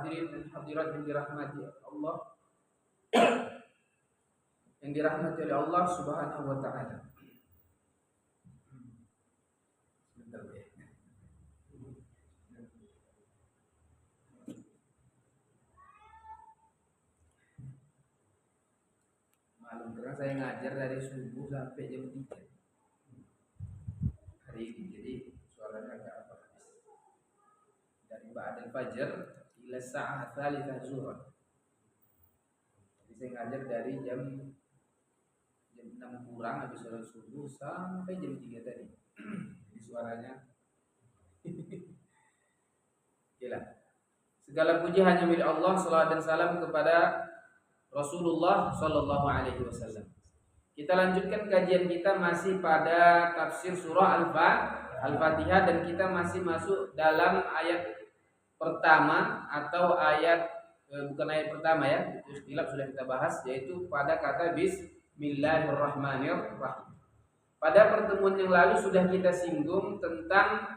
hadirin dan hadirat yang dirahmati Allah, yang dirahmati oleh Allah Subhanahu wa taala. Malam karena saya ngajar dari subuh sampai jam 3 hari ini, jadi suaranya agak apa habis. Dari ba'dal fajar ila sa'ah tsalitsah zuhur. Jadi saya ngajar dari jam 6 kurang habis sholat subuh sampai jam 3 tadi. Jadi suaranya gila. Segala puji hanya milik Allah, salawat dan salam kepada Rasulullah sallallahu alaihi wasallam. Kita lanjutkan kajian kita masih pada tafsir surah Al-Fatihah dan kita masih masuk dalam ayat pertama atau bukan ayat pertama ya, itu istilah sudah kita bahas, yaitu pada kata Bismillahirrahmanirrahim. Pada pertemuan yang lalu sudah kita singgung tentang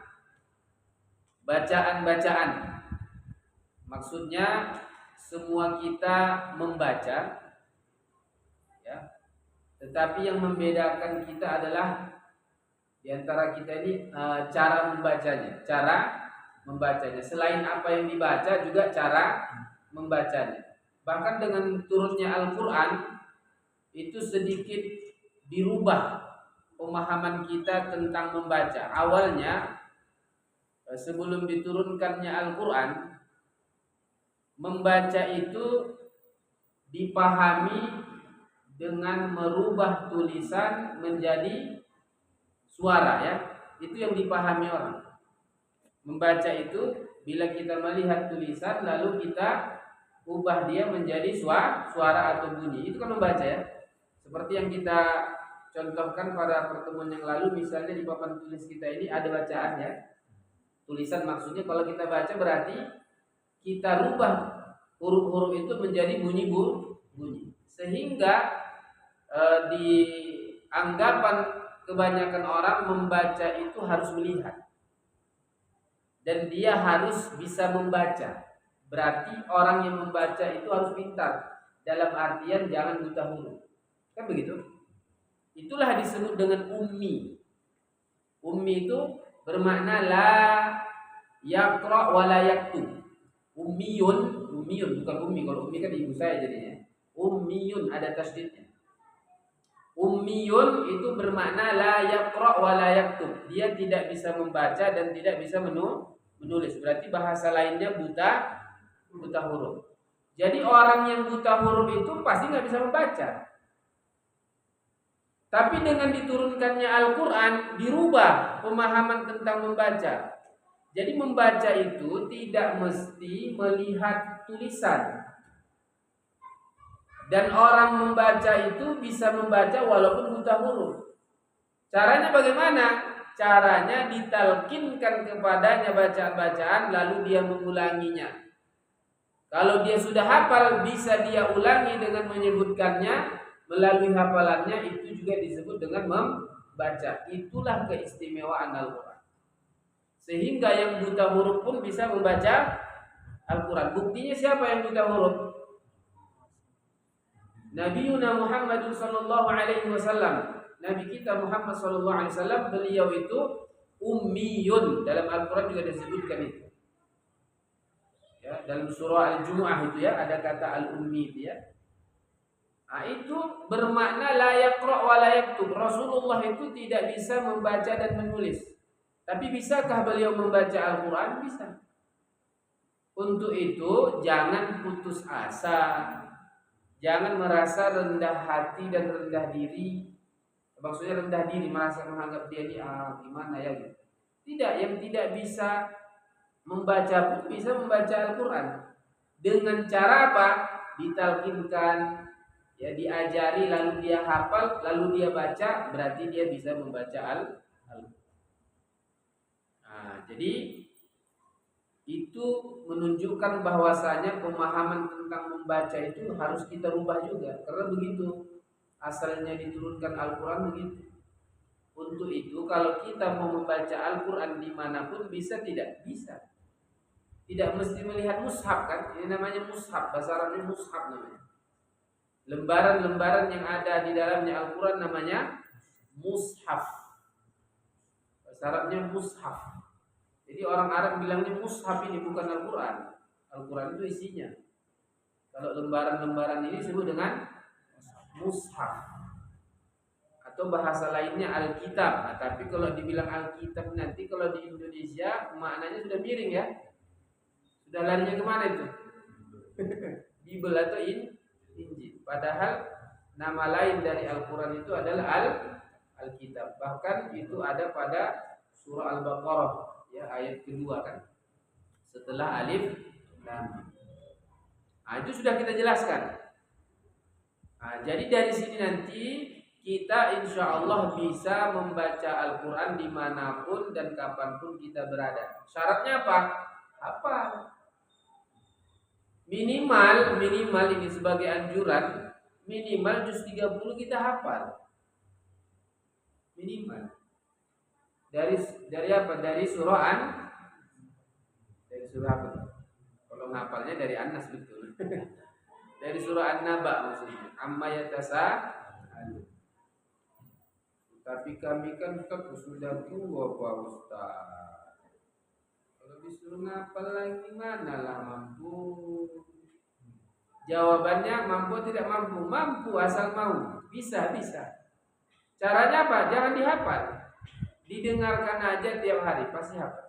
bacaan-bacaan. Maksudnya semua kita membaca, ya. Tetapi yang membedakan kita adalah di antara kita ini cara membacanya. Selain apa yang dibaca juga cara membacanya. Bahkan dengan turunnya Al-Quran itu sedikit dirubah pemahaman kita tentang membaca. Awalnya sebelum diturunkannya Al-Quran, membaca itu dipahami dengan merubah tulisan menjadi suara, ya. Itu yang dipahami orang. Membaca itu bila kita melihat tulisan lalu kita ubah dia menjadi suara atau bunyi. Itu kan membaca, ya. Seperti yang kita contohkan pada pertemuan yang lalu, misalnya di papan tulis kita ini ada bacaan, ya. Tulisan maksudnya kalau kita baca berarti kita rubah huruf-huruf itu menjadi bunyi. Sehingga di anggapan kebanyakan orang membaca itu harus melihat dan dia harus bisa membaca. Berarti orang yang membaca itu harus pintar, dalam artian jangan buta huruf, kan begitu? Itulah disebut dengan ummi. Ummi itu bermakna la yaqra wa la yaktub. Ummiyun bukan ummi. Kalau ummi kan ibu saya jadinya. Ummiyun ada tasydidnya. Ummiyun itu bermakna la yaqra wa la yaktub. Dia tidak bisa membaca dan tidak bisa menulis. Berarti bahasa lainnya buta huruf. Jadi orang yang buta huruf itu pasti nggak bisa membaca. Tapi dengan diturunkannya Al-Quran dirubah pemahaman tentang membaca. Jadi membaca itu tidak mesti melihat tulisan. Dan orang membaca itu bisa membaca walaupun buta huruf. Caranya bagaimana? Caranya ditalkinkan kepadanya bacaan-bacaan lalu dia mengulanginya. Kalau dia sudah hafal bisa dia ulangi dengan menyebutkannya melalui hafalannya, itu juga disebut dengan membaca. Itulah keistimewaan Al-Quran. Sehingga yang buta huruf pun bisa membaca Al-Quran. Buktinya siapa yang buta huruf? Nabiuna Muhammad sallallahu alaihi wasallam. Nabi kita Muhammad sallallahu alaihi wasallam, beliau itu ummiyun. Dalam Al-Quran juga disebutkan itu. Ya, dalam surah Al-Jumu'ah itu ya ada kata al-ummi itu ya. Nah, itu bermakna la yaqra wa la yaktub. Rasulullah itu tidak bisa membaca dan menulis. Tapi bisakah beliau membaca Al-Quran? Bisa. Untuk itu jangan putus asa. Jangan merasa rendah hati dan rendah diri. Maksudnya rendah diri, merasa menganggap dia ini gimana ya gitu. Tidak, yang tidak bisa membaca pun bisa membaca Al-Quran. Dengan cara apa? Ditalkinkan, ya, diajari lalu dia hafal, lalu dia baca, berarti dia bisa membaca Al-Quran. Nah, jadi itu menunjukkan bahwasanya pemahaman tentang membaca itu harus kita rubah juga. Karena begitu asalnya diturunkan Al-Quran begitu. Untuk itu kalau kita mau membaca Al-Quran dimanapun bisa tidak? Bisa. tidak mesti melihat mushaf kan? Ini namanya mushaf, bahasa Arabnya mushaf namanya. Lembaran-lembaran yang ada di dalamnya Al-Quran namanya mushaf. Bahasa Arabnya mushaf. Jadi orang Arab bilangnya mushaf, ini bukan Al-Quran. Al-Quran itu isinya. Kalau lembaran-lembaran ini disebut dengan mushaf. Atau bahasa lainnya Alkitab. Nah, tapi kalau dibilang Alkitab nanti kalau di Indonesia maknanya sudah miring ya. Sudah larinya kemana itu? Bible atau Injil. Padahal nama lain dari Al-Quran itu adalah Alkitab. Bahkan itu ada pada surah Al-Baqarah ya, ayat kedua kan. Setelah alif lam. Nah, itu sudah kita jelaskan. Nah, jadi dari sini nanti kita insya Allah bisa membaca Al-Quran dimanapun dan kapanpun kita berada. Syaratnya apa? Apa? Minimal ini sebagai anjuran, minimal juz 30 kita hafal. Minimal. Dari apa? Dari surah dari surah apa? Kalau ngapalnya dari An-Nas betul. Dari surah An-Naba maksudnya. Amma yatasa'alun. Tapi kami kan sudah tua Pak Ustaz. Kalau disuruh ngapal lagi mana lah mampu. Jawabannya mampu tidak mampu. Mampu asal mau. Bisa. Caranya apa? Jangan dihafal. Didengarkan aja tiap hari pasti hafal.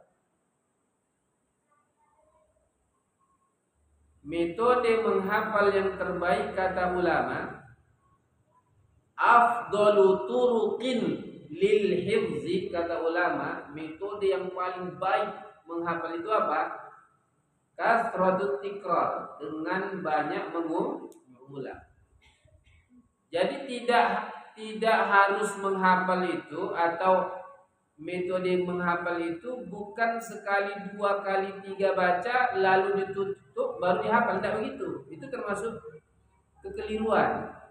Metode menghafal yang terbaik kata ulama, afdalu turuqin lil hifzi, kata ulama, metode yang paling baik menghafal itu apa? Kasratut tikrar, dengan banyak mengulang. Jadi tidak harus menghafal itu, atau metode menghafal itu bukan sekali, 2 kali, 3 baca lalu ditutup baru dihafal, tidak begitu. Itu termasuk kekeliruan.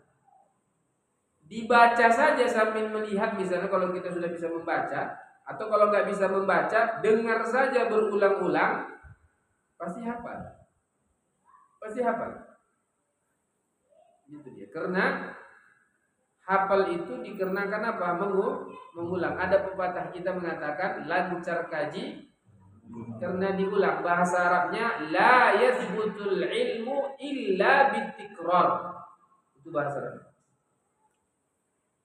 Dibaca saja sambil melihat, misalnya kalau kita sudah bisa membaca, atau kalau nggak bisa membaca, dengar saja berulang-ulang, pasti hafal. Gitu dia. Karena hafal itu dikarenakan apa? Mengulang. Ada pepatah kita mengatakan lancar kaji karena diulang. Bahasa Arabnya la yathbutul ilmu illa bitikrar. Itu bahasa Arab.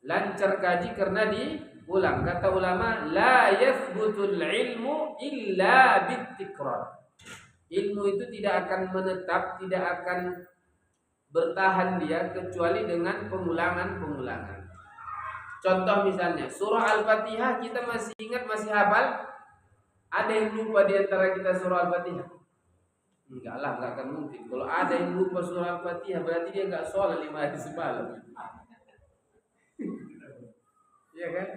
Lancar kaji karena diulang. Kata ulama, la yathbutul ilmu illa bitikrar. Ilmu itu tidak akan menetap, tidak akan bertahan dia kecuali dengan pengulangan. Contoh misalnya surah Al-Fatihah, kita masih ingat, masih hafal? Ada yang lupa di antara kita surah Al-Fatihah? Enggak akan mungkin. Kalau ada yang lupa surah Al-Fatihah berarti dia enggak sholat 5 hari semalam. Iya kan?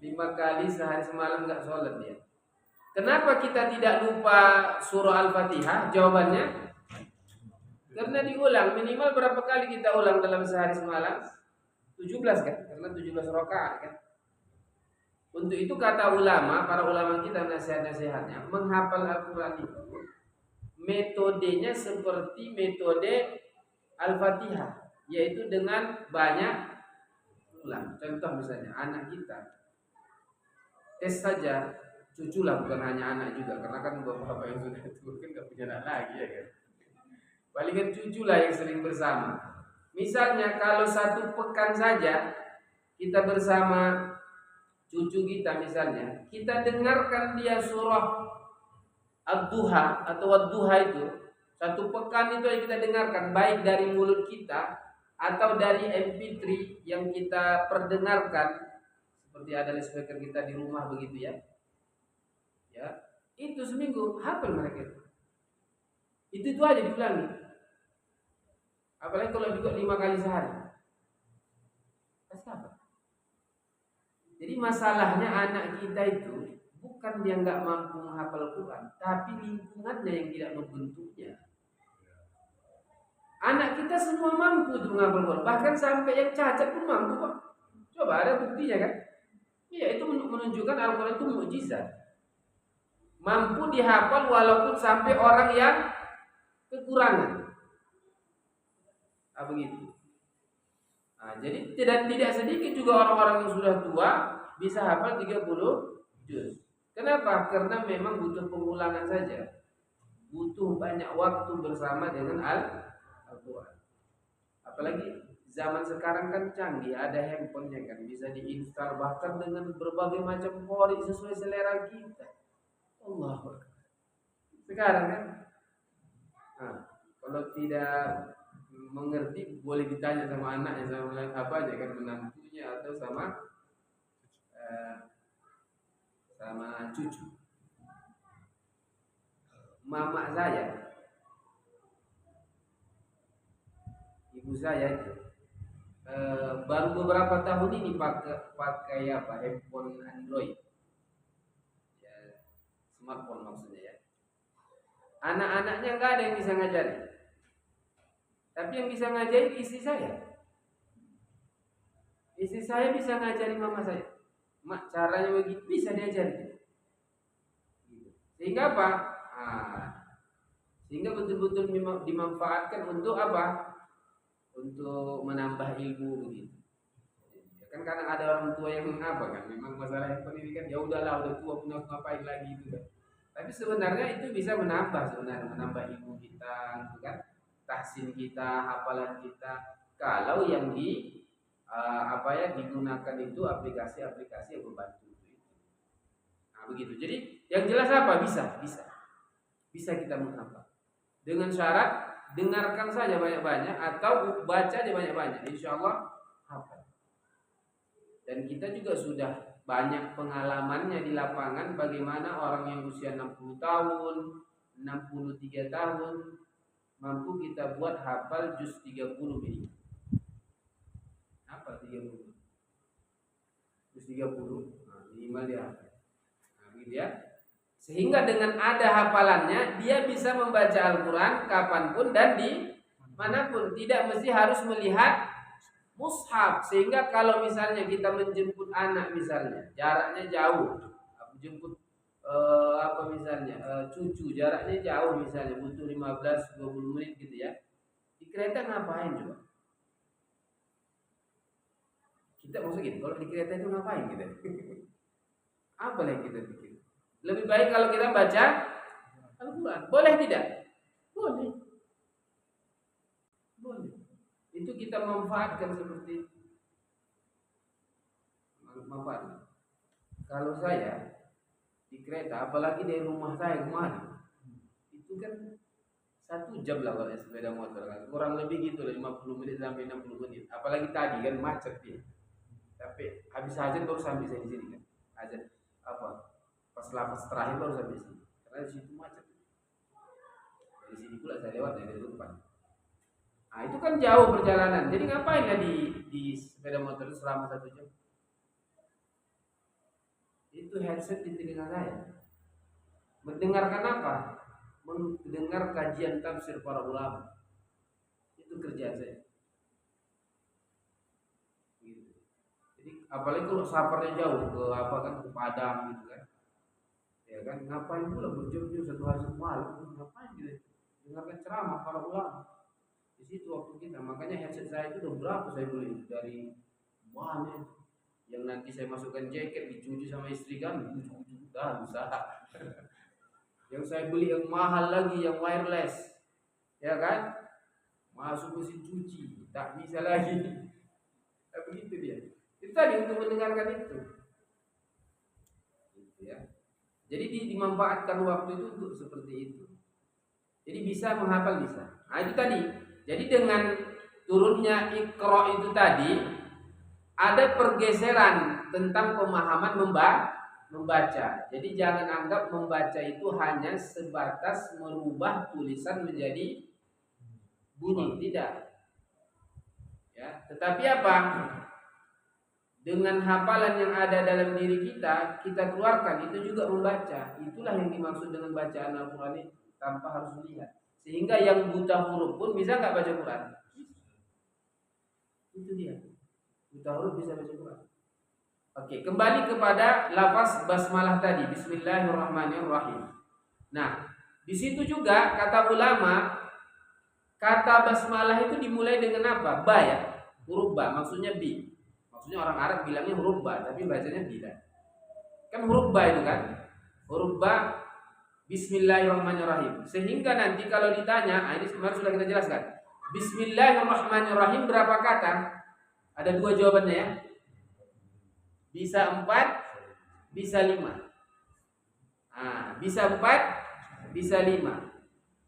5 kali sehari semalam enggak sholat dia. Kenapa kita tidak lupa surah Al-Fatihah? Jawabannya karena diulang. Minimal berapa kali kita ulang dalam sehari semalam? 17 kan? Karena 17 rakaat kan? Untuk itu kata ulama, para ulama kita nasihat-nasihatnya, menghafal Al-Quran itu metodenya seperti metode Al-Fatihah, yaitu dengan banyak ulang. Contoh misalnya anak kita tes saja, cucu lah, bukan hanya anak juga, karena kan bapak-bapak yang sudah tua kan gak punya anak lagi ya kan. Palingan cucu lah yang sering bersama. Misalnya kalau 1 pekan saja kita bersama cucu kita, misalnya kita dengarkan dia surah Ad-Duha atau Ad-Duha itu 1 pekan itu yang kita dengarkan, baik dari mulut kita atau dari MP3 yang kita perdengarkan, seperti ada speaker kita di rumah begitu ya. Ya, itu seminggu hafal mereka itu aja diulangi. Apalagi kalau juga 5 kali sehari. Pasti apa? Jadi masalahnya anak kita itu bukan dia nggak mampu menghafal Quran, tapi lingkungannya yang tidak membentuknya. Anak kita semua mampu untuk menghafal Quran, bahkan sampai yang cacat pun mampu kok. Coba ada buktinya kan? Iya, itu menunjukkan Al-Quran itu mukjizat. mampu dihafal walaupun sampai orang yang kekurangan. Begitu. Jadi tidak sedikit juga orang-orang yang sudah tua bisa hafal 30 juz. Kenapa? Karena memang butuh pengulangan saja. Butuh banyak waktu bersama dengan Al-Quran. Apalagi zaman sekarang kan canggih, ada handphonenya kan, bisa diinstal bahkan dengan berbagai macam qori sesuai selera kita. Allah. Sekarang kan, kalau tidak mengerti boleh ditanya sama anaknya, sama apa aja kan, menantunya atau sama cucu. Mama saya, ibu saya itu baru beberapa tahun ini pakai handphone Android, ya, smartphone maksudnya ya. Anak-anaknya nggak ada yang bisa ngajarin, tapi yang bisa ngajarin istri saya. Istri saya bisa ngajarin mama saya, mak caranya begitu, bisa diajarin. Sehingga apa? Sehingga betul-betul dimanfaatkan untuk apa? Untuk menambah ilmu begitu. Ya kan kadang ada orang tua yang apa kan, memang masalah handphone ini kan ya udahlah, udah tua punya ngapain lagi itu kan. Tapi sebenarnya itu bisa menambah ilmu kita, gitu kan, tahsin kita, hafalan kita, kalau yang digunakan itu aplikasi-aplikasi yang membantu itu. Begitu. Jadi yang jelas apa? Bisa kita menghafal dengan syarat dengarkan saja banyak-banyak atau baca aja banyak-banyak, insya Allah hafal. Dan kita juga sudah banyak pengalamannya di lapangan, bagaimana orang yang usia 60 tahun, 63 tahun mampu kita buat hafal juz 30 ini. Apa 30? Juz 30. Minimal dia hafal. Begitu ya. Sehingga dengan ada hafalannya dia bisa membaca Al-Quran kapanpun dan di manapun, tidak mesti harus melihat mushaf. Sehingga kalau misalnya kita menjemput anak misalnya jaraknya jauh, jemput cucu jaraknya jauh misalnya butuh 15-20 menit gitu ya, di kereta ngapain coba? Kita maksudnya kalau di kereta itu ngapain kita? Apa yang kita pikir? Lebih baik kalau kita baca Al-Quran. Boleh tidak? Boleh. Itu kita manfaatkan seperti itu. Manfaatkan. Kalau saya di kereta, apalagi dari rumah saya kemari, itu kan 1 jam lah kalau sepeda motor kan. Kurang lebih gitu lah, 50 menit sampai 60 menit. Apalagi tadi kan macet ya. Tapi habis hajat baru sampai saya di sini kan. Hajat pas lapas terakhir baru sampai sini, karena di situ macet. Dari sini pula saya lewat dari depan. Itu kan jauh perjalanan. Jadi ngapain ya di sepeda motor selama 1 jam? Itu headset di telinga saya. Mendengarkan apa? Mendengar kajian tafsir para ulama. Itu kerjaan saya. Gitu. Jadi apalagi kalau safarnya jauh ke Padang gitu kan. Ya kan, ngapain pula berjam-jam 1 hari 1 malam, ngapain gitu? Dengarkan ceramah para ulama. Di situ waktu kita, makanya headset saya itu udah berapa saya beli dari mana? Yang nanti saya masukkan jaket dicuci sama istri kan, udah usaha. Yang saya beli yang mahal lagi, yang wireless, ya kan? Masuk mesin cuci, tak bisa lagi. Begitu dia. Itu tadi untuk mendengarkan itu. Gitu ya. Jadi dimanfaatkan waktu itu untuk seperti itu. Jadi bisa menghafal bisa. Itu tadi. Jadi dengan turunnya Iqra itu tadi ada pergeseran tentang pemahaman membaca. Jadi jangan anggap membaca itu hanya sebatas merubah tulisan menjadi bunyi, tidak. Ya, tetapi apa? Dengan hafalan yang ada dalam diri kita keluarkan, itu juga membaca. Itulah yang dimaksud dengan bacaan Al-Quran itu, tanpa harus melihat. Sehingga yang buta huruf pun bisa nggak baca Quran. Itu dia. Buta huruf bisa baca Quran. Oke, kembali kepada lafaz basmalah tadi, Bismillahirrahmanirrahim. Nah, di situ juga kata ulama, kata basmalah itu dimulai dengan apa? Ba ya, huruf ba, maksudnya bi. Maksudnya orang Arab bilangnya huruf ba, tapi bacanya tidak. Kan huruf ba itu kan? Huruf ba, Bismillahirrahmanirrahim. Sehingga nanti kalau ditanya, ini kemarin sudah kita jelaskan. Bismillahirrahmanirrahim berapa kata? Ada dua jawabannya ya. Bisa 4, bisa 5. Bisa 4, bisa 5.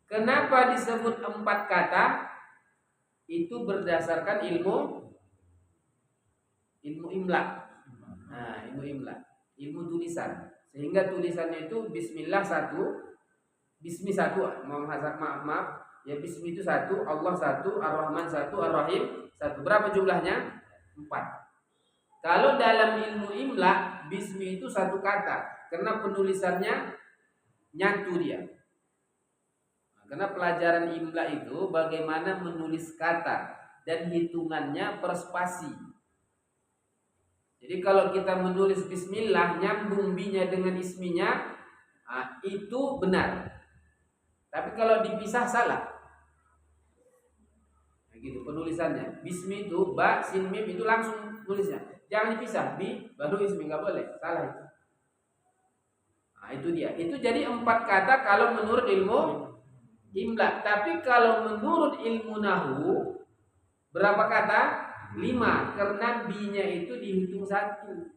Kenapa disebut 4 kata? Itu berdasarkan ilmu imla. Ilmu imla, ilmu tulisan. Sehingga tulisannya itu Bismillah 1, Bismi 1, maaf, ya Bismi itu 1, Allah 1, Ar-Rahman 1, Ar-Rahim 1. Berapa jumlahnya? 4. Kalau dalam ilmu imla, bismi itu satu kata, karena penulisannya nyatu dia. Karena pelajaran imla itu bagaimana menulis kata dan hitungannya per spasi. Jadi kalau kita menulis bismillah nyambung bi-nya dengan isminya, itu benar. Tapi kalau dipisah salah. Nah, gitu penulisannya. Bismi itu ba sin mim itu langsung tulisnya. Jangan dipisah, bi baru ismi, nggak boleh, salah itu. Itu dia. Itu jadi 4 kata kalau menurut ilmu imla. Tapi kalau menurut ilmu nahu berapa kata? 5, karena bi-nya itu dihitung 1.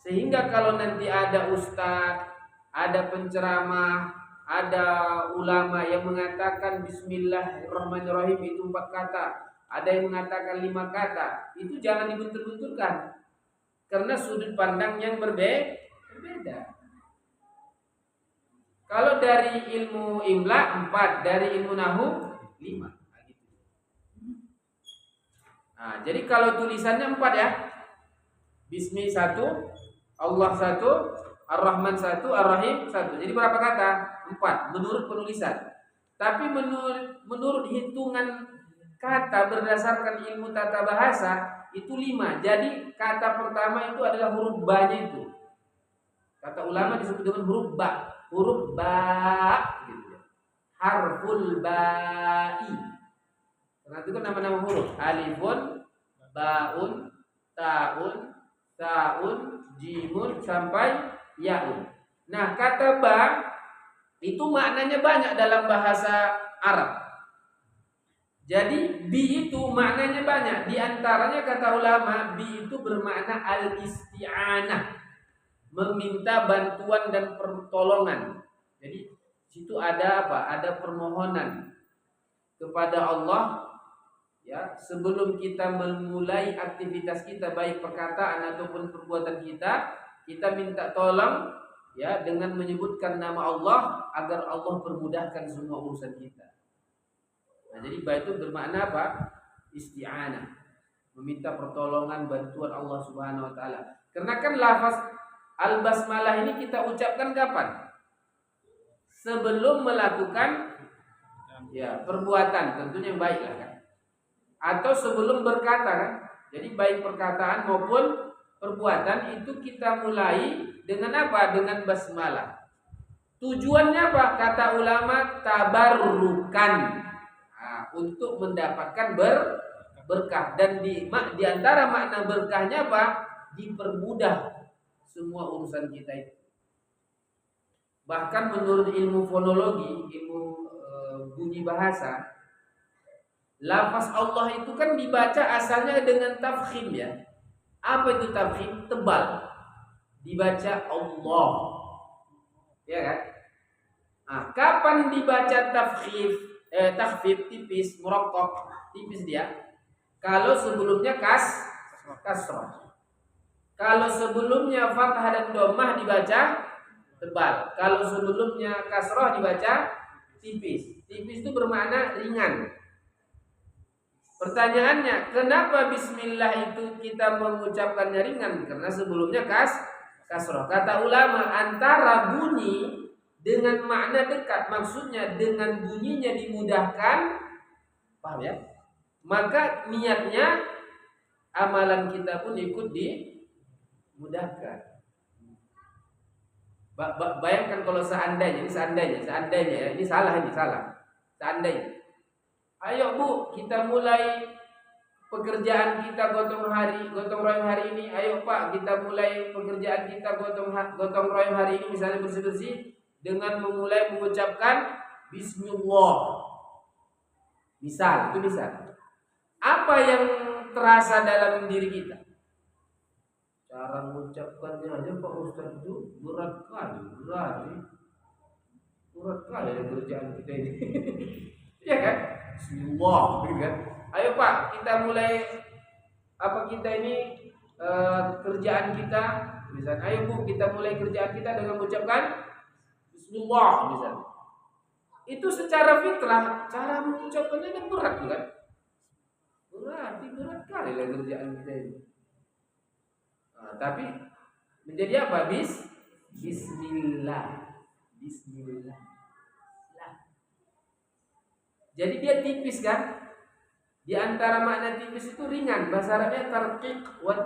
Sehingga kalau nanti ada ustadz, ada penceramah, ada ulama yang mengatakan Bismillahirrahmanirrahim itu 4 kata, ada yang mengatakan 5 kata, itu jangan dibentur-benturkan karena sudut pandang yang berbeda. Kalau dari ilmu imla 4, dari ilmu nahu 5. Jadi kalau tulisannya 4 ya. Bismi 1, Allah 1, Ar-Rahman 1, Ar-Rahim 1. Jadi berapa kata? 4 menurut penulisan. Tapi menurut hitungan kata berdasarkan ilmu tata bahasa itu 5. Jadi kata pertama itu adalah huruf ba-nya itu. Kata ulama disebut dengan huruf ba. Huruf ba gitu. Harful ba'i. Karena itu kan nama-nama huruf. Alifun, baun, taun, taun, jimun sampai yaun. Nah, kata ba itu maknanya banyak dalam bahasa Arab. Jadi bi itu maknanya banyak. Di antaranya kata ulama, bi itu bermakna al-isti'anah, meminta bantuan dan pertolongan. Jadi situ ada apa? Ada permohonan kepada Allah ya, sebelum kita memulai aktivitas kita baik perkataan ataupun perbuatan kita minta tolong ya dengan menyebutkan nama Allah agar Allah permudahkan semua urusan kita. Nah, jadi ba itu bermakna apa? Isti'anah, meminta pertolongan bantuan Allah Subhanahu wa taala. Karena kan lafaz al-basmalah ini kita ucapkan kapan? Sebelum melakukan ya perbuatan, tentunya yang baik lah kan. Atau sebelum berkata kan. Jadi baik perkataan maupun perbuatan itu kita mulai dengan apa? Dengan basmalah. Tujuannya apa? Kata ulama tabarrukan. Untuk mendapatkan berkah, dan di antara makna berkahnya apa? Dipermudah semua urusan kita itu. Bahkan menurut ilmu fonologi, ilmu bunyi bahasa, lafaz Allah itu kan dibaca asalnya dengan tafkhim ya. Apa itu tafkhim? Tebal. Dibaca Allah. Ya kan? Kapan dibaca takhfif tipis, murakkab tipis dia? Kalau sebelumnya kasrah. Kalau sebelumnya fathah dan dhammah dibaca tebal. Kalau sebelumnya kasrah dibaca tipis. Tipis itu bermakna ringan. Pertanyaannya, kenapa bismillah itu kita mengucapkannya ringan? Karena sebelumnya kasrah. Kata ulama, antara bunyi dengan makna dekat, maksudnya dengan bunyinya dimudahkan, paham ya? Maka niatnya amalan kita pun ikut mudahkan. Bayangkan kalau seandainya ya, ini salah. Seandainya, ayo Bu, kita mulai pekerjaan kita gotong royong hari ini. Ayo Pak, kita mulai pekerjaan kita gotong royong hari ini, misalnya bersih-bersih dengan memulai mengucapkan Bismillah. Misal. Apa yang terasa dalam diri kita? Cara mengucapkannya aja Pak Ustaz itu berat kali kerjaan kita ini. Iya kan? Bismillah, begitu kan? Ayo Pak, kita mulai kita ini kerjaan kita, misalnya ayo Bu, kita mulai kerjaan kita dengan mengucapkan Bismillah, misalnya. Itu secara fitrah, cara mengucapkannya kan berat kan? Berat kali lah kerjaan kita ini. Tapi menjadi apa? Bismillah. Jadi dia tipis kan? Di antara makna tipis itu ringan. Bahasa Arabnya tarqiq wa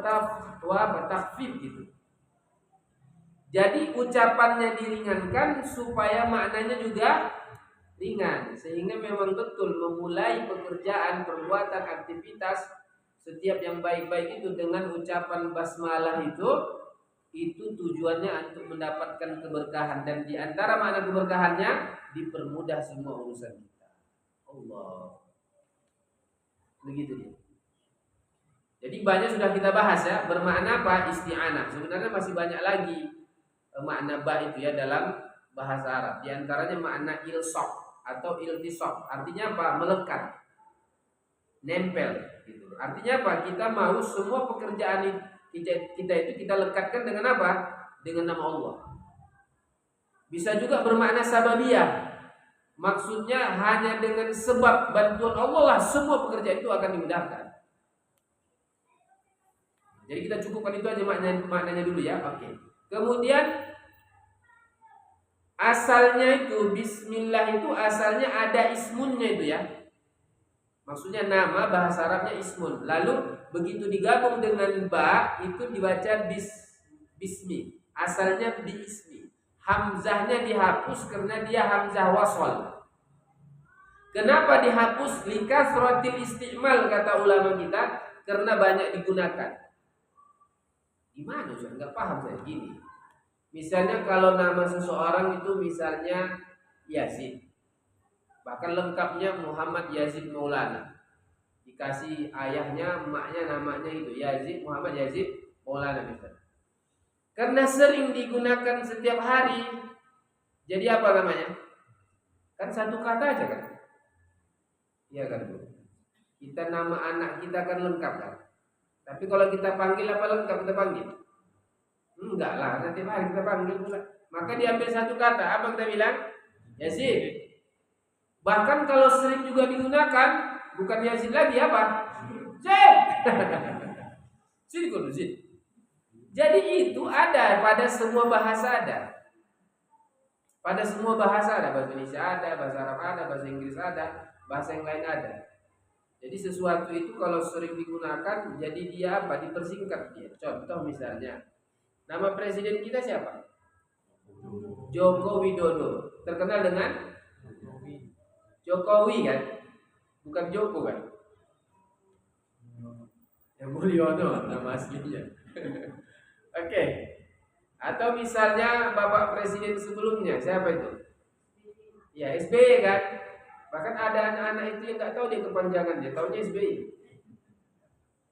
takhfif gitu. Jadi ucapannya diringankan supaya maknanya juga ringan. Sehingga memang betul memulai pekerjaan, perbuatan, aktivitas setiap yang baik-baik itu dengan ucapan basmalah itu tujuannya untuk mendapatkan keberkahan, dan di antara makna keberkahannya dipermudah semua urusan kita. Allah. Begitu dia. Jadi banyak sudah kita bahas ya, bermakna apa? Isti'anah. Sebenarnya masih banyak lagi makna ba itu ya dalam bahasa Arab. Di antaranya makna ilsaq atau iltisaq. Artinya apa? Melekat. Nempel gitu. Artinya apa? Kita mau semua pekerjaan kita itu kita lekatkan dengan apa? Dengan nama Allah. Bisa juga bermakna sababiyah. Maksudnya hanya dengan sebab bantuan Allah lah semua pekerjaan itu akan dimudahkan. Jadi kita cukupkan itu aja maknanya dulu ya. Oke. Kemudian asalnya itu bismillah itu asalnya ada ismunnya itu ya. Maksudnya nama bahasa Arabnya ismun. Lalu begitu digabung dengan ba itu dibaca bismi. Asalnya bismi. Hamzahnya dihapus karena dia hamzah wasol. Kenapa dihapus? Likasratil isti'mal kata ulama kita, karena banyak digunakan. Gimana Ustaz? Enggak paham saya gini. Misalnya kalau nama seseorang itu misalnya Yazid. Bahkan lengkapnya Muhammad Yazid Maulana. Dikasih ayahnya, emaknya namanya itu Yazid, Muhammad Yazid Maulana misalnya. Karena sering digunakan setiap hari, jadi apa namanya? Kan satu kata aja kan? Iya kan Bu? Kita nama anak kita kan lengkap kan? Tapi kalau kita panggil apa lengkap kita panggil? Enggak lah, nanti hari kita panggil pula. Maka diambil satu kata, apa kita bilang? Yazid. Bahkan kalau sering juga digunakan, bukan Yazid lagi apa? Zaid. Zid. Jadi itu ada pada semua bahasa ada. Pada semua bahasa ada, bahasa Indonesia ada, bahasa Arab ada, bahasa Inggris ada, bahasa yang lain ada. Jadi sesuatu itu kalau sering digunakan, jadi dia apa? Dipersingkat dia. Contoh misalnya, nama presiden kita siapa? Joko Widodo. Terkenal dengan Jokowi kan? Bukan Joko kan? Yang Mulyono nama aslinya. Oke. Atau misalnya Bapak Presiden sebelumnya, siapa itu? Ya, SBY kan? Bahkan ada anak-anak itu yang nggak tahu dia kepanjangannya, taunya SBY.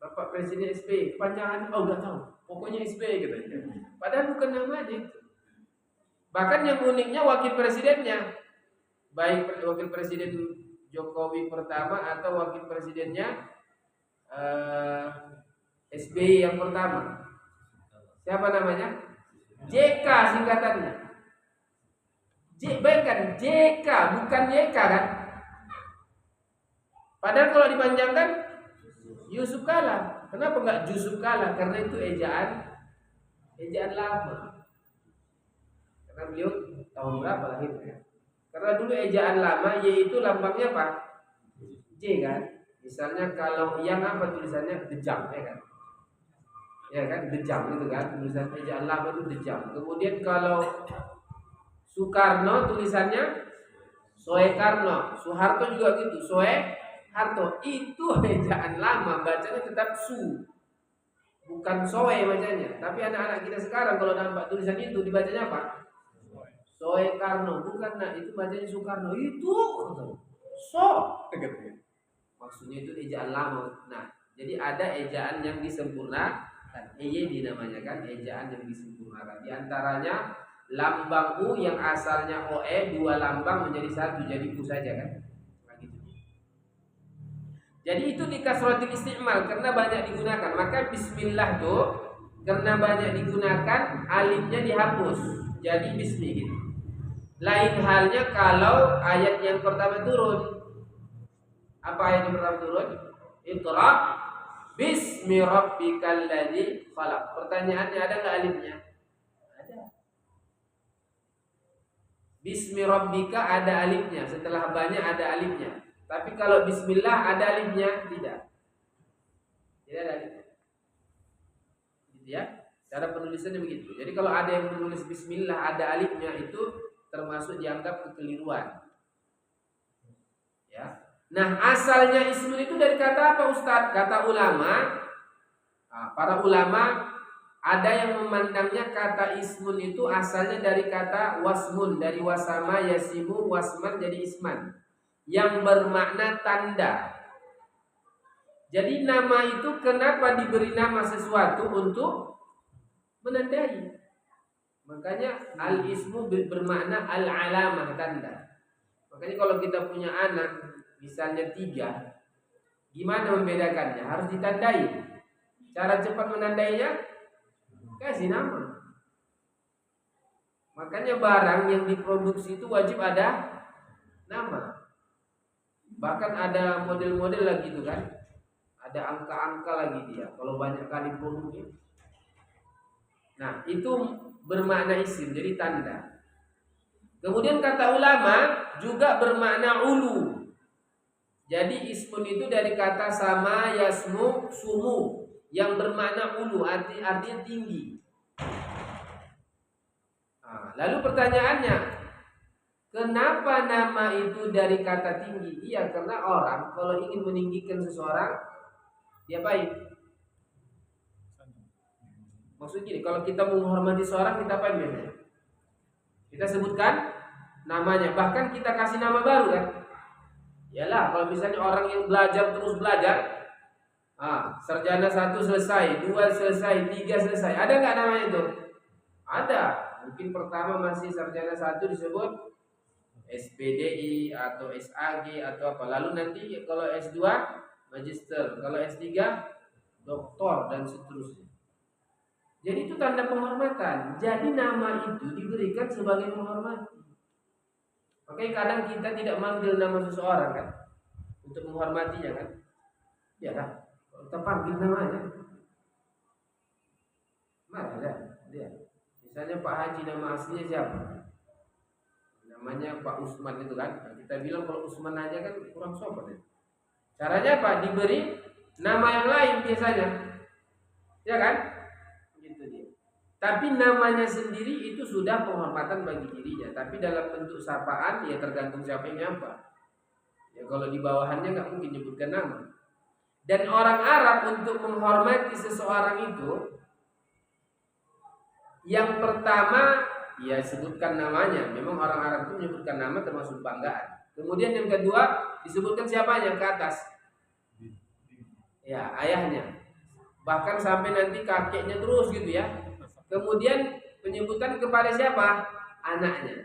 Bapak Presiden SBY, kepanjangannya nggak tahu. Pokoknya SBY gitu. Padahal bukan namanya itu. Bahkan yang uniknya wakil presidennya, baik wakil presiden Jokowi pertama atau wakil presidennya SBY yang pertama. Siapa namanya? JK singkatannya. Bayangkan JK bukan YK kan? Padahal kalau dipanjangkan Yusuf Kala. Kenapa enggak Yusuf Kala? Karena itu ejaan lama. Karena beliau tahun berapa lahirnya? Karena dulu ejaan lama Y itu lambangnya apa? J kan? Misalnya kalau yang apa tulisannya dejang ya kan? Ya kan, Dejam gitu kan, tulisan ejaan lama itu Dejam. Kemudian kalau Soekarno tulisannya Soekarno, Soeharto juga gitu, Soeharto. Itu ejaan lama, bacanya tetap Su, bukan Soe bacanya. Tapi anak-anak kita sekarang kalau nampak tulisan itu dibacanya apa? Soekarno, bukan, nah itu bacanya Soekarno. Itu So. Maksudnya itu ejaan lama. Nah, jadi ada ejaan yang disempurnakan. EY dinamanya kan, ejaan yang disempurnakan. Di antaranya lambang U yang asalnya OE, dua lambang menjadi satu, jadi U saja kan. Nah, gitu. Jadi itu di kasratil isti'mal karena banyak digunakan. Maka bismillah tuh karena banyak digunakan alifnya dihapus. Jadi bismi gitu. Lain halnya kalau ayat yang pertama turun. Apa ayat yang pertama turun? Iqra bismi rabbikal ladzi khalaq. Pertanyaannya ada enggak alifnya? Ada. Bismi rabbika ada alifnya, setelah banyak ada alifnya. Tapi kalau bismillah ada alifnya? Tidak. Tidak ada alifnya. Gitu ya. Cara penulisannya begitu. Jadi kalau ada yang menulis bismillah ada alifnya itu termasuk dianggap kekeliruan. Ya. Nah, asalnya ismun itu dari kata apa, Ustaz? Kata ulama, para ulama ada yang memandangnya kata ismun itu asalnya dari kata wasmun, dari wasama yasimu wasman jadi isman, yang bermakna tanda. Jadi nama itu kenapa diberi nama sesuatu untuk menandai? Makanya al-ismu bermakna al-alamah, tanda. Makanya kalau kita punya anak misalnya 3, gimana membedakannya? Harus ditandai. Cara cepat menandainya kasih nama. Makanya barang yang diproduksi itu wajib ada nama. Bahkan ada model-model lagi itu kan, ada angka-angka lagi dia kalau banyak kali produksi. Nah, itu bermakna isim, jadi tanda. Kemudian kata ulama juga bermakna ulu. Jadi ismun itu dari kata sama yasmu sumu yang bermakna ulu, artinya tinggi. Nah, lalu pertanyaannya, kenapa nama itu dari kata tinggi? Iya, karena orang kalau ingin meninggikan seseorang, dia baik. Maksudnya gini, kalau kita menghormati seseorang, kita apa biasanya? Kita sebutkan namanya, bahkan kita kasih nama baru kan? Yalah, kalau misalnya orang yang belajar terus belajar, sarjana 1 selesai, 2 selesai, 3 selesai, ada nggak namanya itu? Ada. Mungkin pertama masih sarjana 1 disebut SPDI atau SAG atau apa. Lalu nanti kalau S2 magister, kalau S3 doktor dan seterusnya. Jadi itu tanda penghormatan. Jadi nama itu diberikan sebagai menghormati. Makanya kadang kita tidak manggil nama seseorang kan untuk menghormatinya kan. Ya kan? Kita panggil namanya. Mana ada dia. Misalnya Pak Haji, nama aslinya siapa? Namanya Pak Usman itu kan. Nah, kita bilang kalau Usman aja kan kurang sopan ya. Caranya apa? Diberi nama yang lain biasanya. Ya kan? Gitu dia. Tapi namanya sendiri itu sudah penghormatan bagi dirinya. Tapi dalam bentuk sapaan ya tergantung siapa yang nyapa. Ya kalau di bawahannya nggak mungkin nyebutkan nama. Dan orang Arab untuk menghormati seseorang itu, yang pertama ya sebutkan namanya. Memang orang Arab itu menyebutkan nama termasuk banggaan. Kemudian yang kedua disebutkan siapanya ke atas. Ya ayahnya. Bahkan sampai nanti kakeknya terus gitu ya. Kemudian penyebutan kepada siapa? Anaknya.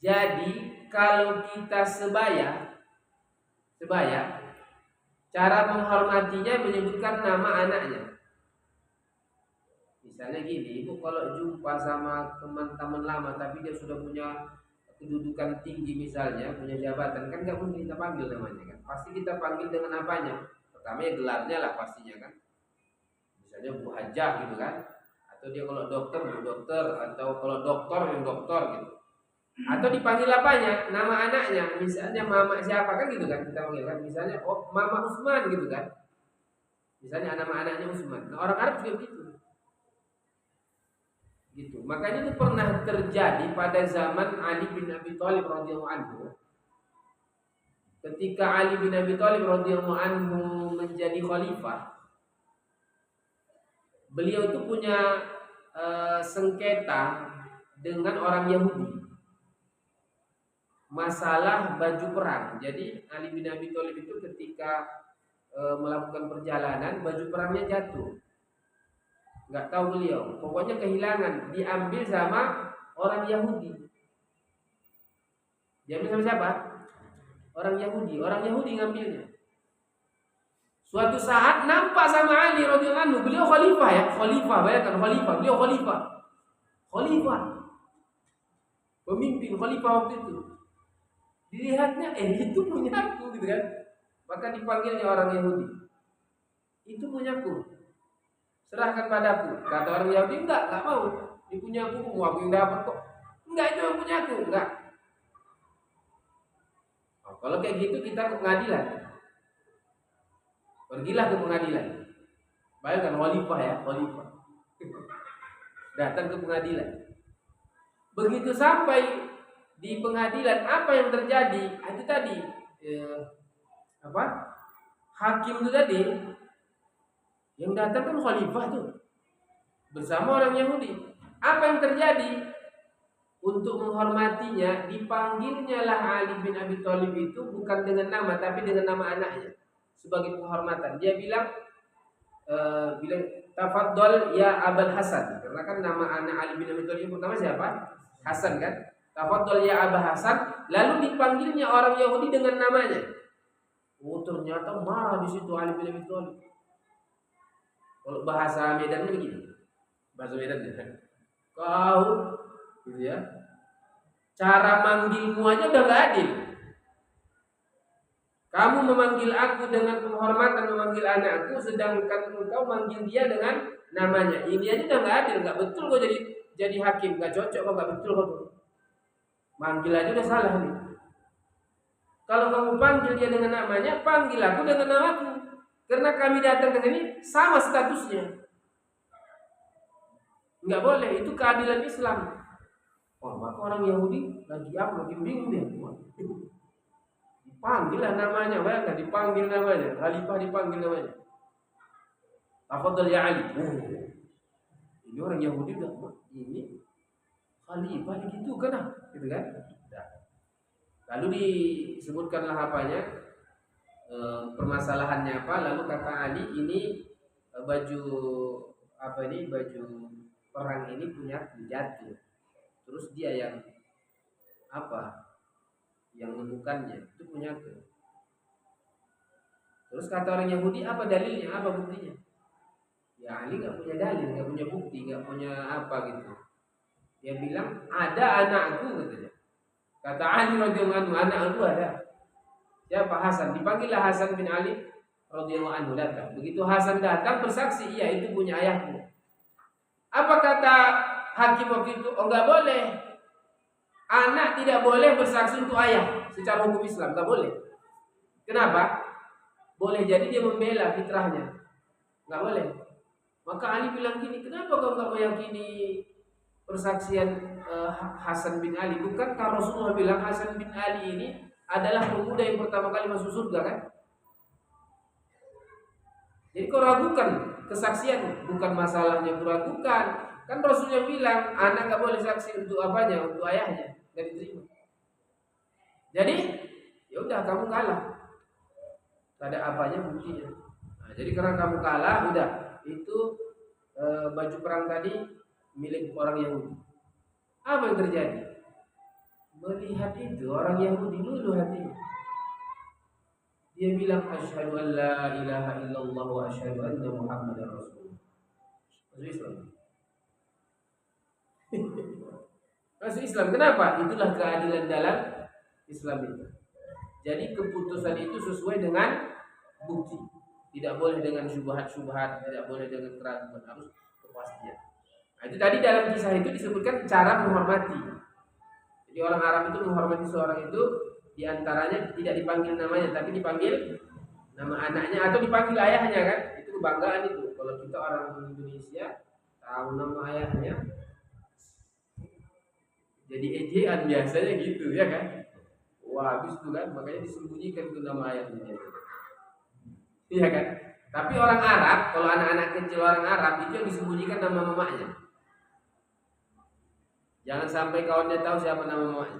Jadi kalau kita sebaya, cara menghormatinya menyebutkan nama anaknya. Misalnya gini, ibu kalau jumpa sama teman-teman lama tapi dia sudah punya kedudukan tinggi misalnya, punya jabatan, kan nggak mungkin kita panggil namanya kan. Pasti kita panggil dengan apanya? Pertama ya gelarnya lah pastinya kan. Misalnya Bu Hajah gitu kan, atau dia kalau dokter Bu dokter, atau kalau dokter yang dokter gitu, atau dipanggil apanya, nama anaknya, misalnya Mama siapa kan gitu kan kita panggil kan, misalnya oh Mama Usman gitu kan, Misalnya nama anaknya Utsman. Nah, orang Arab juga begitu. Gitu. Makanya itu pernah terjadi pada zaman Ali bin Abi Thalib radhiyallahu anhu. Ketika Ali bin Abi Thalib radhiyallahu anhu menjadi khalifah, beliau itu punya sengketa dengan orang Yahudi. Masalah baju perang. Jadi Ali bin Abi Thalib itu ketika melakukan perjalanan, baju perangnya jatuh. Nggak tahu beliau. Pokoknya kehilangan, diambil sama orang Yahudi. Diambil sama siapa? Orang Yahudi. Orang Yahudi ngambilnya. Suatu saat nampak sama Ali radhiyallahu anhu, beliau khalifah ya, khalifah, bayangkan khalifah, beliau khalifah. Khalifah. Pemimpin khalifah waktu itu. Dilihatnya itu punyaku gitu kan. Maka dipanggilnya orang Yahudi. Itu punyaku. Serahkan padaku. Kata orang Yahudi, enggak mau. Ini punyaku, mau aku yang dapat kok. Enggak, itu yang punyaku, enggak. Nah, kalau kayak gitu kita ke pengadilan. Pergilah ke pengadilan. Bayangkan khalifah ya, khalifah. Datang ke pengadilan. Begitu sampai di pengadilan, apa yang terjadi? Itu tadi hakim itu tadi yang datang kan khalifah tuh bersama orang Yahudi. Apa yang terjadi? Untuk menghormatinya, dipanggilnya lah Ali bin Abi Thalib itu bukan dengan nama, tapi dengan nama anaknya sebagai penghormatan. Dia bilang tafaddal ya Abul Hasan, karena kan nama anak Ali bin Abi Thalib pertama siapa? Hasan kan? Tafaddal ya Abul Hasan. Lalu dipanggilnya orang Yahudi dengan namanya. Oh, ternyata marah di situ Ali bin Abi Thalib. Kalau bahasa Medannya begini. Bahasa Medannya. Kau gitu ya. Cara manggilmu aja udah gak adil. Kamu memanggil aku dengan penghormatan, memanggil anakku, sedangkan engkau manggil dia dengan namanya. Ini aja udah gak adil, gak betul kau jadi hakim, gak cocok kau, gak betul kau. Manggil aja udah salah nih. Kalau kamu panggil dia dengan namanya, panggil aku dengan namaku. Karena kami datang ke sini sama statusnya. Enggak boleh, itu keadilan Islam. Oh, maka orang Yahudi lagi bingung dia. Dipanggil lah namanya, bayangkan dipanggil namanya, khalifah dipanggil namanya. Tafaddal ya Ali. Ini orang Yahudi udah ini khalifah gitu kan, gitu kan? Lalu disebutkanlah apanya, permasalahannya apa. Lalu kata Ali, ini baju perang ini punya jatuh. Terus dia yang menemukannya, itu punya aku. Terus kata orang Yahudi, apa dalilnya, apa buktinya? Ya Ali nggak punya dalil, nggak punya bukti, nggak punya apa gitu. Dia bilang ada anakku katanya. Kata Ali radhiyallahu anhu, anakku ada. Siapa? Hasan. Dipanggillah Hasan bin Ali radhiyallahu anhu datang. Begitu Hasan datang bersaksi, iya itu punya ayahku. Apa kata hakim waktu itu? Oh, nggak boleh. Anak tidak boleh bersaksi untuk ayah secara hukum Islam, nggak boleh. Kenapa? Boleh jadi dia membela fitrahnya, nggak boleh. Maka Ali bilang gini, kenapa kau nggak meyakini persaksian Hasan bin Ali? Bukankah Rasulullah bilang Hasan bin Ali ini adalah pemuda yang pertama kali masuk surga kan? Jadi kau ragukan kesaksiannya, bukan masalahnya kau ragukan. Kan Rasulullah bilang anak nggak boleh saksi untuk apanya, untuk ayahnya, nggak diterima. Jadi ya udah kamu kalah, tak ada apanya buktinya. Nah, jadi karena kamu kalah, udah itu baju perang tadi milik orang Yahudi. Apa yang terjadi? Melihat itu orang Yahudi luluh hatinya. Dia bilang asyhadu an la ilaha illallah wa asyhadu anna Muhammadar Rasulullah. Masuk Islam. Masuk Islam. Kenapa? Itulah keadilan dalam Islam itu. Jadi keputusan itu sesuai dengan bukti. Tidak boleh dengan syubhat-syubhat, tidak boleh dengan keraguan, harus kepastian. Nah, itu tadi dalam kisah itu disebutkan cara menghormati. Jadi orang Arab itu menghormati seorang itu diantaranya tidak dipanggil namanya, tapi dipanggil nama anaknya atau dipanggil ayahnya kan? Itu kebanggaan itu. Kalau kita orang Indonesia tahu nama ayahnya, jadi ejaan biasanya gitu ya kan. Wah habis itu kan, makanya disembunyikan itu nama ayahnya. Iya kan. Tapi orang Arab, kalau anak-anak kecil orang Arab itu yang disembunyikan nama mamanya. Jangan sampai kawannya tahu siapa nama mamanya.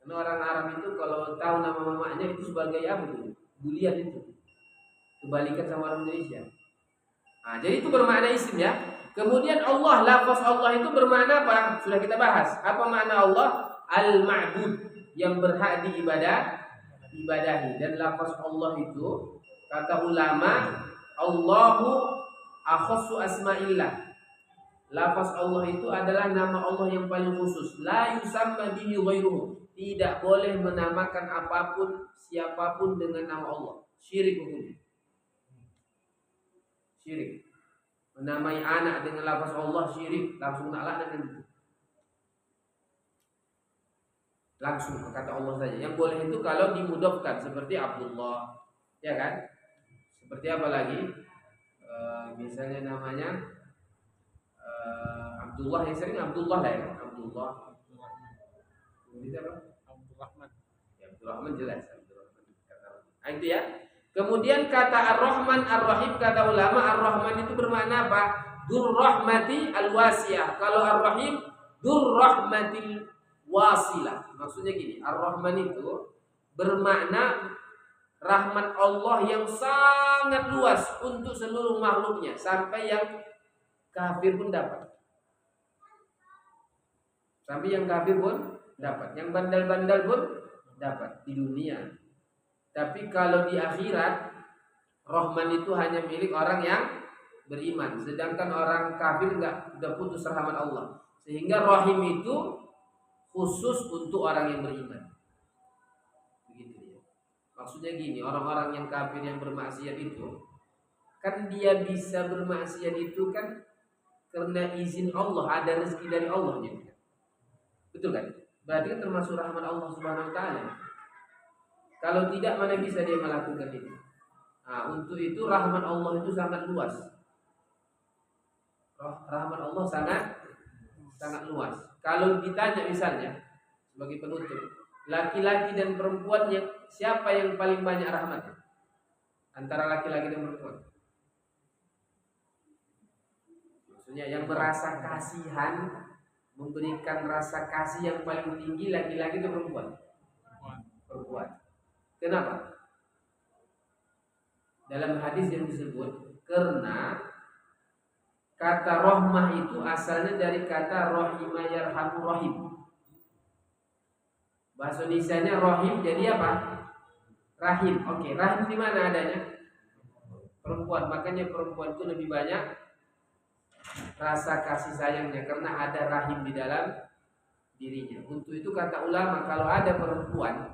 Karena orang Arab itu kalau tahu nama mamanya itu sebagai apa itu? Bulian itu. Kebalikan sama orang Indonesia. Nah, jadi itu bermakna isim ya. Kemudian Allah, lafaz Allah itu bermakna apa? Sudah kita bahas. Apa makna Allah? Al-Ma'bud, yang berhak diibadahi. Dan lafaz Allah itu kata ulama, Allahu akhassu asma'illah. Lafaz Allah itu adalah nama Allah yang paling khusus. La yusamma bihi ghairuhu. Tidak boleh menamakan apapun, siapapun dengan nama Allah. Syirik hukumnya. Syirik. Menamai anak dengan lafaz Allah syirik, langsung nak laknat itu. Langsung kata Allah saja. Yang boleh itu kalau dimudofkan seperti Abdullah, ya kan? Seperti apa lagi? Misalnya namanya Abdullah, yang sering Abdullah lah ya. Abdullah. Kemudian apa? Abdurrahman. Ya, Abdurrahman jelas. Abdurrahman. Nah, itu ya. Kemudian kata Ar-Rahman, Ar-Rahim, kata ulama Ar-Rahman itu bermakna apa? Durrahmati al-wasiyah. Kalau Ar-Rahim, Durrahmatil wasilah. Maksudnya gini, Ar-Rahman itu bermakna rahmat Allah yang sangat luas untuk seluruh makhluknya, sampai yang kafir pun dapat. Sampai yang kafir pun dapat, yang bandal-bandal pun dapat di dunia. Tapi kalau di akhirat, Rahman itu hanya milik orang yang beriman. Sedangkan orang kafir enggak, udah putus rahmat Allah. Sehingga Rahim itu khusus untuk orang yang beriman. Begitu ya. Maksudnya gini, orang-orang yang kafir yang bermaksiat itu, kan dia bisa bermaksiat itu kan karena izin Allah, ada rezeki dari Allah gitu. Betul kan? Berarti kan termasuk rahmat Allah Subhanahu wa taala. Kalau tidak, mana bisa dia melakukan itu? Nah, untuk itu rahmat Allah itu sangat luas. Rahmat Allah sangat luas. Kalau ditanya misalnya sebagai penutup, laki-laki dan perempuan siapa yang paling banyak rahmatnya? Antara laki-laki dan perempuan. Maksudnya yang merasa kasihan, memberikan rasa kasih yang paling tinggi laki-laki atau perempuan? Perempuan. Kenapa? Dalam hadis yang disebut, karena kata rahmah itu asalnya dari kata rahima yarhamu rahim. Bahasa Indonesianya rahim jadi apa? Rahim. Oke, rahim di mana adanya? Perempuan. Makanya perempuan itu lebih banyak rasa kasih sayangnya karena ada rahim di dalam dirinya. Untuk itu kata ulama, kalau ada perempuan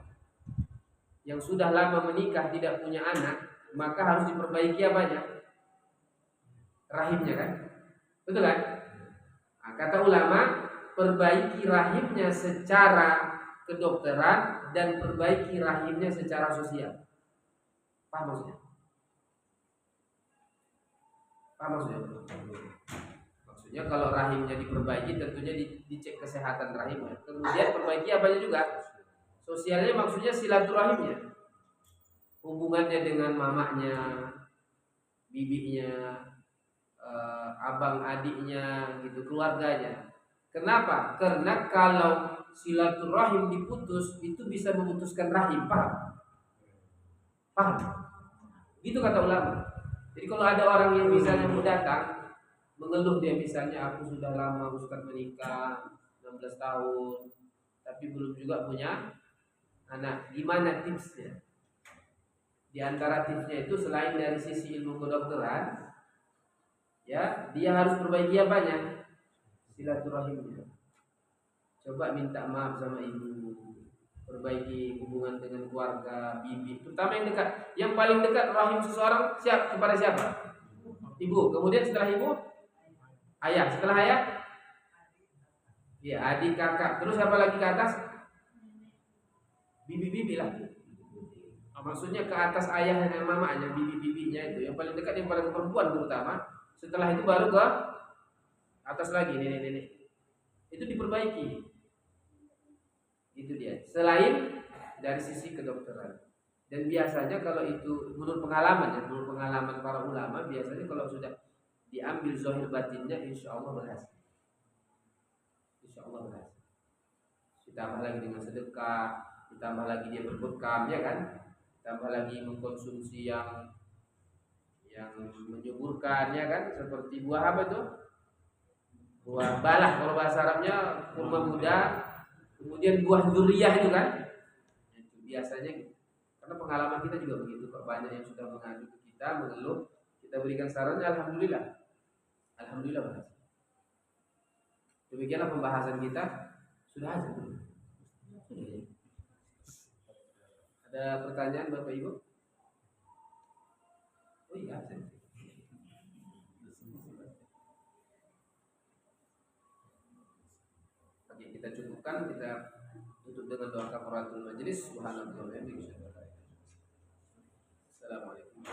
yang sudah lama menikah tidak punya anak, maka harus diperbaiki apanya? Rahimnya kan? Betul kan? Nah, kata ulama, perbaiki rahimnya secara kedokteran dan perbaiki rahimnya secara sosial. Paham maksudnya? Paham maksudnya? Maksudnya kalau rahimnya diperbaiki, tentunya dicek kesehatan rahimnya. Kemudian perbaiki apanya juga? Sosialnya maksudnya silaturahimnya, hubungannya dengan mamanya, bibinya, abang adiknya, gitu, keluarganya. Kenapa? Karena kalau silaturahim diputus, itu bisa memutuskan rahim. Paham? Paham? Gitu kata ulama. Jadi kalau ada orang yang misalnya mau datang mengeluh, dia misalnya, aku sudah lama Ustaz menikah 16 tahun tapi belum juga punya anak, gimana tipsnya? Di antara tipsnya itu selain dari sisi ilmu kedokteran, ya, dia harus perbaiki apanya? Silaturahimnya. Coba minta maaf sama ibu, perbaiki hubungan dengan keluarga, bibi, terutama yang dekat. Yang paling dekat rahim seseorang kepada siapa? Ibu. Kemudian setelah ibu, ayah. Setelah ayah, ya, adik, kakak. Terus apa lagi ke atas? Bibi-bibi lah. Maksudnya ke atas ayah dan mamanya, bibi-bibinya itu yang paling dekat yang paling perempuan terutama. Setelah itu baru ke atas lagi nenek-nenek. Itu diperbaiki. Itu dia. Selain dari sisi kedokteran. Dan biasanya kalau itu menurut pengalaman ya, menurut pengalaman para ulama, biasanya kalau sudah diambil zahir batinnya, insya Allah berhasil. Insya Allah berhasil. Ditambah lagi dengan sedekah, ditambah lagi dia berbekam, ya kan? Ditambah lagi mengkonsumsi yang menyuburkan, ya kan? Seperti buah apa tuh? Buah balah kalau bahasa Arabnya, kurma muda, kemudian buah duriah itu kan? Itu biasanya gitu. Karena pengalaman kita juga begitu kok, banyak yang sudah mengadu ke kita, mengeluh, kita berikan sarannya, alhamdulillah. Alhamdulillah berhasil. Demikianlah pembahasan kita. Sudah aja. Ada pertanyaan Bapak Ibu? Oh iya, oke, kita cukupkan, kita tutup dengan doa kafaratul majelis. Subhanallah wa bihamdihi. Assalamualaikum.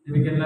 Demikianlah